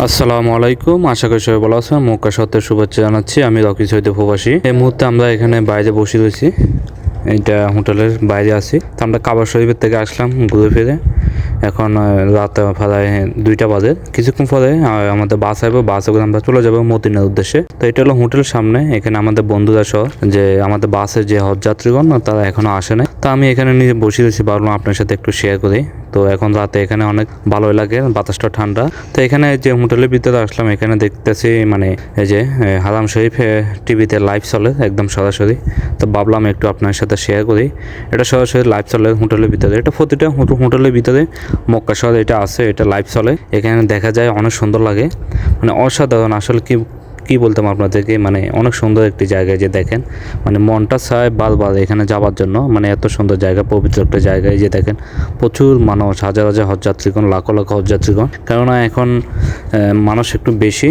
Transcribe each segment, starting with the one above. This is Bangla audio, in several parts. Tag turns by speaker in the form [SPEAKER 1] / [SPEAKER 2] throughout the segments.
[SPEAKER 1] আসসালামু আলাইকুম, আশা করি সবাই ভালো আছেন। মক্কা শহরের শুভেচ্ছা জানাচ্ছি। আমি রকি সৈয়দ প্রবাসী। এই মুহূর্তে আমরা এখানে বাইরে বসে রয়েছি, এটা হোটেলের বাইরে আছি। তো আমরা কাবা শরীফের থেকে আসলাম ঘুরে ফিরে। এখন রাত প্রায় 2টা বাজে। কিছুক্ষণ পরে আমাদের বাস আসবে, বাসে করে আমরা চলে যাবো মদিনার উদ্দেশ্যে। তো এটা হলো হোটেল সামনে, এখানে আমাদের বন্ধুরা সহ যে আমাদের বাসের যে হজ যাত্রীগণ তারা এখনো আসে নাই। তো আমি এখানে নিজে বসে রয়েছি, ভাবলাম আপনার সাথে একটু শেয়ার করি। তো এখন রাতে এখানে অনেক ভালোই লাগে, বাতাসটা ঠান্ডা। তো এখানে যে হোটেলের ভিতরে আসলাম, এখানে দেখতেছি মানে এই যে হারাম শরীফ টিভিতে লাইভ চলে একদম সরাসরি। তো ভাবলাম একটু আপনার সাথে শেয়ার করি। এটা সরাসরি লাইভ চলে হোটেলের ভিতরে, এটা প্রতিটা হোটেলের ভিতরে মক্কা শহরে এটা আছে, এটা লাইভ চলে। এখানে দেখা যায়, অনেক সুন্দর লাগে, মানে অসাধারণ। আসলে কি বলতাম আপনাদেরকে, মানে অনেক সুন্দর একটি জায়গায় যে দেখেন, মানে মনটা চায় বারবার এখানে যাওয়ার জন্য। মানে এত সুন্দর জায়গা, পবিত্র একটা জায়গায় যে দেখেন প্রচুর মানুষ, হাজার হাজার হজযাত্রীগণ, লাখো লাখো হজযাত্রীগণ। কেননা এখন মানুষ একটু বেশি,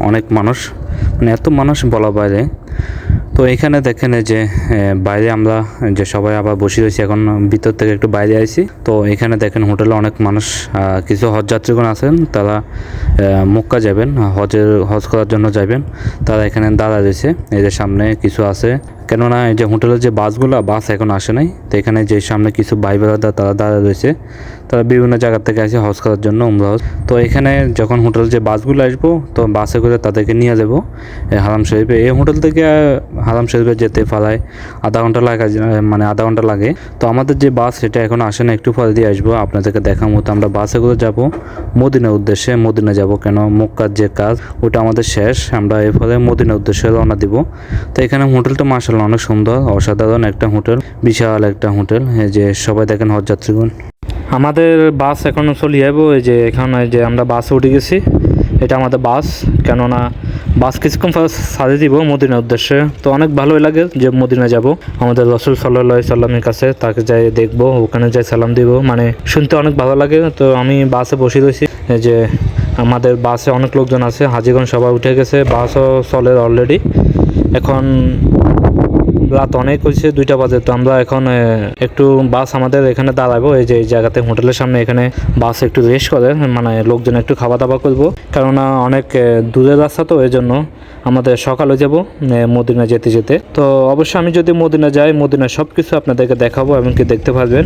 [SPEAKER 1] অনেক মানুষ, মানে এত মানুষ বলা বাইরে। তো এখানে দেখেন যে বাইরে আমরা যে সবাই আবার বসে রয়েছি, এখন ভিতর থেকে একটু বাইরে আইছি। তো এখানে দেখেন হোটেলে অনেক মানুষ, কিছু হজযাত্রীগণ আছেন, তারা মক্কা যাবেন, হজ করার জন্য যাবেন। তারা এখানে দাঁড়া রয়েছে, এই যে সামনে কিছু আছে। কেননা এই যে হোটেলের যে বাস এখন আসে নাই। তো এখানে যে সামনে কিছু ভাই বেড়াদা তারা দাঁড়া রয়েছে, তারা বিভিন্ন জায়গা থেকে আসে হজ করার জন্য, উমরা হজ। তো এখানে যখন হোটেল যে বাসগুলো আসবো, তো বাসে করে তাদেরকে নিয়ে যাবো হারাম শরীফে। এই হোটেল থেকে হারাম শরীফে যেতে প্রায় আধা ঘন্টা লাগে। তো আমাদের যে বাস সেটা এখন আসে না, একটু পরে দিয়ে আসবো, আপনাদেরকে দেখার মতো। আমরা বাসে করে যাব মদিনার উদ্দেশ্যে, মদিনা যাব। কেন মক্কার যে কাজ ওটা আমাদের শেষ, আমরা এরপরে মদিনার উদ্দেশ্যে রওনা দিব। তো এখানে হোটেলটা মাশাআল্লাহ অনেক সুন্দর, অসাধারণ একটা হোটেল, বিশাল একটা হোটেল। এই যে সবাই দেখেন হজযাত্রীগণ। আমাদের বাস এখন চলে যাবো, এই যে এখানে যে আমরা বাসে উঠে গেছি, এটা আমাদের বাস। কেননা বাস কিছুক্ষণ পর ছাড়ে দিব মদিনার উদ্দেশ্যে। তো অনেক ভালোই লাগে যে মদিনা যাব, আমাদের রসুল সাল্লাল্লাহু আলাইহি সাল্লামের কাছে, তাকে যাই দেখবো, ওখানে যাই সালাম দিব, মানে শুনতে অনেক ভালো লাগে। তো আমি বাসে বসে রয়েছি, এই যে আমাদের বাসে অনেক লোকজন আছে, হাজিগণ সবাই উঠে গেছে, বাসও চলে অলরেডি। এখন রাত অনেক হয়েছে, 2টা বাজে। তো আমরা এখন একটু বাস আমাদের এখানে দাঁড়াবো, এই যে এই জায়গাতে হোটেলের সামনে। এখানে বাস একটু রেস্ট করে, মানে লোকজন একটু খাওয়া দাওয়া করবো, কেননা অনেক দূরের রাস্তা, তো এই জন্য আমাদের সকালে যাব মদিনা যেতে যেতে। তো অবশ্যই আমি যদি মদিনা যাই, মদিনার সব কিছু আপনাদেরকে দেখাবো, এমনকি দেখতে পারবেন।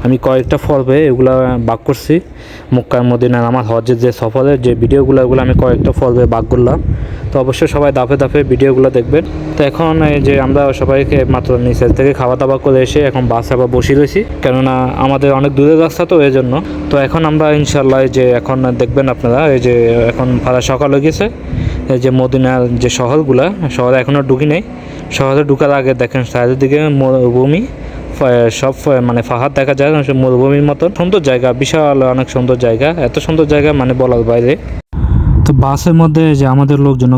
[SPEAKER 1] আমি কয়েকটা পর্বে এগুলা ভাগ করছি, মক্কা মদিনার আমার হজের যে সফরের যে ভিডিওগুলো, এগুলো আমি কয়েকটা পর্বে ভাগ করলাম। তো অবশ্যই সবাই দাফে দাফে ভিডিওগুলো দেখবেন। তো এখন এই যে আমরা সবাইকে মাত্র নিচের থেকে খাওয়া দাওয়া করে এসে এখন বাসে আবার বসে রয়েছি, কেননা আমাদের অনেক দূরের রাস্তা, তো এই জন্য। তো এখন আমরা ইনশাল্লাহ এই যে এখন দেখবেন আপনারা, এই যে এখন প্রায় সকাল হয়ে গেছে। এই যে মদিনার যে শহরে এখনও ঢুকি নেই। শহরে ঢুকার আগে দেখেন চারিদিকে মরুভূমি, সব মানে পাহাড় দেখা যায়, মরুভূমির মতো সুন্দর জায়গা, বিশাল অনেক সুন্দর জায়গা, এত সুন্দর জায়গা মানে বলার বাইরে। তো বাসের মধ্যে যে আমাদের লোকজন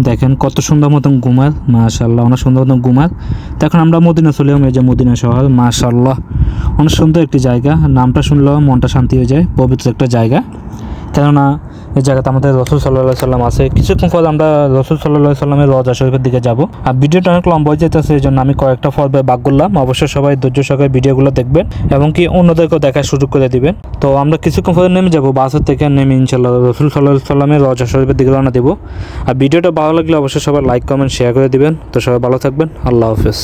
[SPEAKER 1] দেখেন কত সুন্দর মতন ঘুমার, মাশাআল্লাহ অনেক সুন্দর মতন ঘুমার। তো এখন আমরা মদিনা চলে এলাম, এই যে মদিনা শহর, মাশাআল্লাহ অনেক সুন্দর একটি জায়গা। নামটা শুনলেও মনটা শান্তি হয়ে যায়, পবিত্র একটা জায়গা। কেননা এই জায়গাতে আমাদের রসুল সাল্লাল্লাহু আলাইহি সাল্লাম আছে। কিছুক্ষণ পর আমরা রসুল সাল্লাল্লাহু আলাইহি সাল্লামের রওজা শরীফের দিকে যাব। আর ভিডিওটা অনেক লম্বা হয়ে যেতেছে, এই জন্য আমি কয়েকটা পর্বে ভাগ করলাম। অবশ্যই সবাই ধৈর্য সহকারে ভিডিওগুলো দেখবেন এবং কি অন্যদেরকেও দেখার সুযোগ করে দিবেন। তো আমরা কিছুক্ষণ পরে নেমে যাব, বাসের থেকে নেমে ইনশাআল্লাহ রসুল সাল্লাল্লাহু আলাইহি সাল্লামের রওজা শরীফের দিকে রওনা দেব। আর ভিডিওটা ভালো লাগলে অবশ্যই সবাই লাইক কমেন্ট শেয়ার করে দিবেন। তো সবাই ভালো থাকবেন, আল্লাহ হাফেজ।